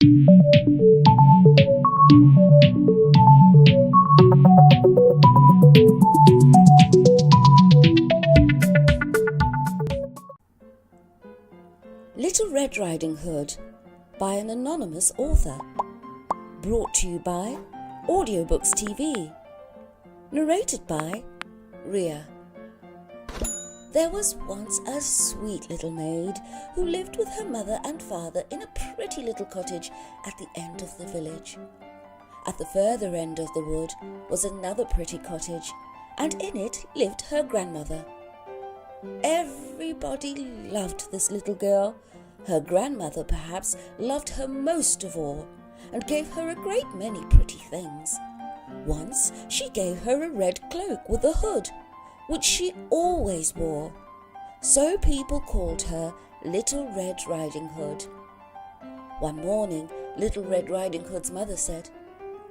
Little Red Riding Hood by an anonymous author. Brought to you by Audiobooks TV. Narrated by Riah. There was once a sweet little maid who lived with her mother and father in a pretty little cottage at the end of the village. At the further end of the wood was another pretty cottage, and in it lived her grandmother. Everybody loved this little girl. Her grandmother, perhaps, loved her most of all, and gave her a great many pretty things. Once she gave her a red cloak with a hood, which she always wore. So people called her Little Red Riding Hood. One morning, Little Red Riding Hood's mother said,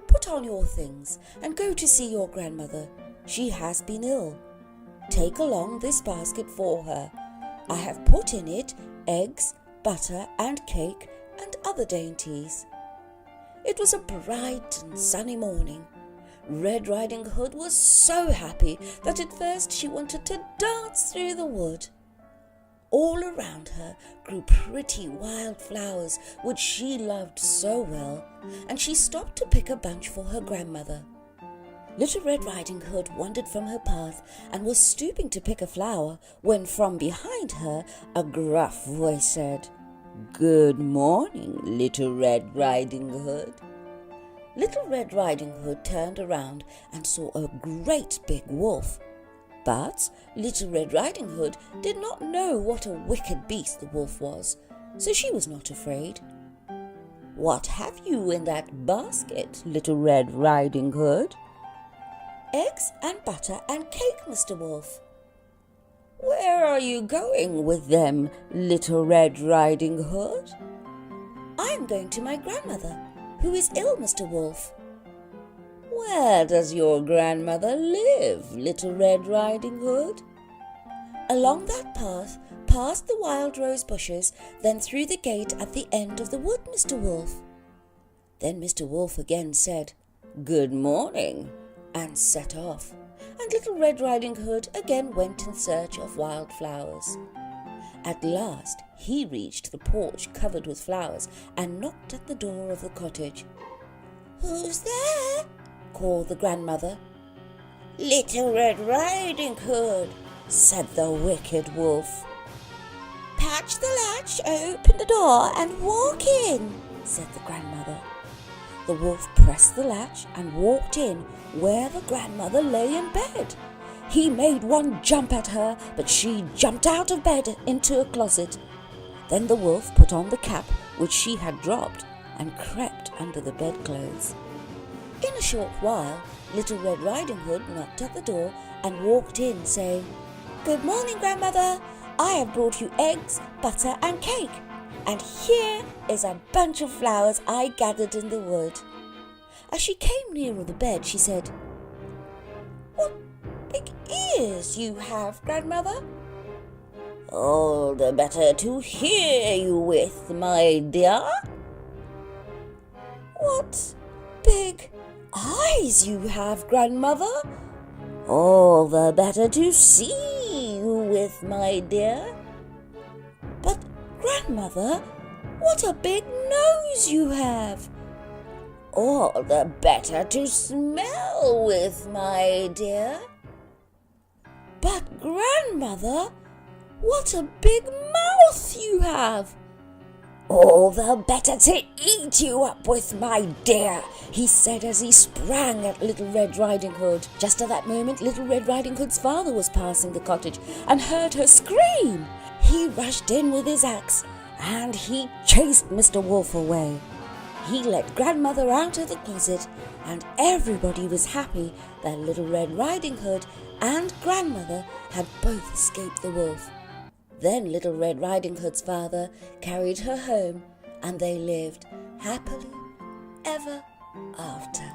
"Put on your things and go to see your grandmother. She has been ill. Take along this basket for her. I have put in it eggs, butter and cake and other dainties." It was a bright and sunny morning. Red Riding Hood was so happy that at first she wanted to dance through the wood. All around her grew pretty wild flowers which she loved so well, and she stopped to pick a bunch for her grandmother. Little Red Riding Hood wandered from her path and was stooping to pick a flower when from behind her a gruff voice said, "Good morning, Little Red Riding Hood." Little Red Riding Hood turned around and saw a great big wolf. But Little Red Riding Hood did not know what a wicked beast the wolf was, so she was not afraid. "What have you in that basket, Little Red Riding Hood?" "Eggs and butter and cake, Mr. Wolf." "Where are you going with them, Little Red Riding Hood?" "I am going to my grandmother, who is ill, Mr. Wolf." "Where does your grandmother live, Little Red Riding Hood?" "Along that path, past the wild rose bushes, then through the gate at the end of the wood, Mr. Wolf." Then Mr. Wolf again said, "Good morning," and set off, and Little Red Riding Hood again went in search of wild flowers. At last he reached the porch covered with flowers and knocked at the door of the cottage. "Who's there?" called the grandmother. "Little Red Riding Hood," said the wicked wolf. "Patch the latch, open the door and walk in," said the grandmother. The wolf pressed the latch and walked in where the grandmother lay in bed. He made one jump at her, but she jumped out of bed into a closet. Then the wolf put on the cap which she had dropped and crept under the bedclothes. In a short while, Little Red Riding Hood knocked at the door and walked in, saying, "Good morning, grandmother. I have brought you eggs, butter and cake. And here is a bunch of flowers I gathered in the wood." As she came nearer the bed, she said, "What big ears you have, grandmother." "All the better to hear you with, my dear." "What big eyes you have, grandmother." "All the better to see you with, my dear." "But grandmother, what a big nose you have." "All the better to smell with, my dear." "But grandmother, what a big mouth you have." "All the better to eat you up with, my dear," he said as he sprang at Little Red Riding Hood. Just at that moment, Little Red Riding Hood's father was passing the cottage and heard her scream. He rushed in with his axe and he chased Mr. Wolf away. He let grandmother out of the closet, and everybody was happy that Little Red Riding Hood and grandmother had both escaped the wolf. Then Little Red Riding Hood's father carried her home, and they lived happily ever after.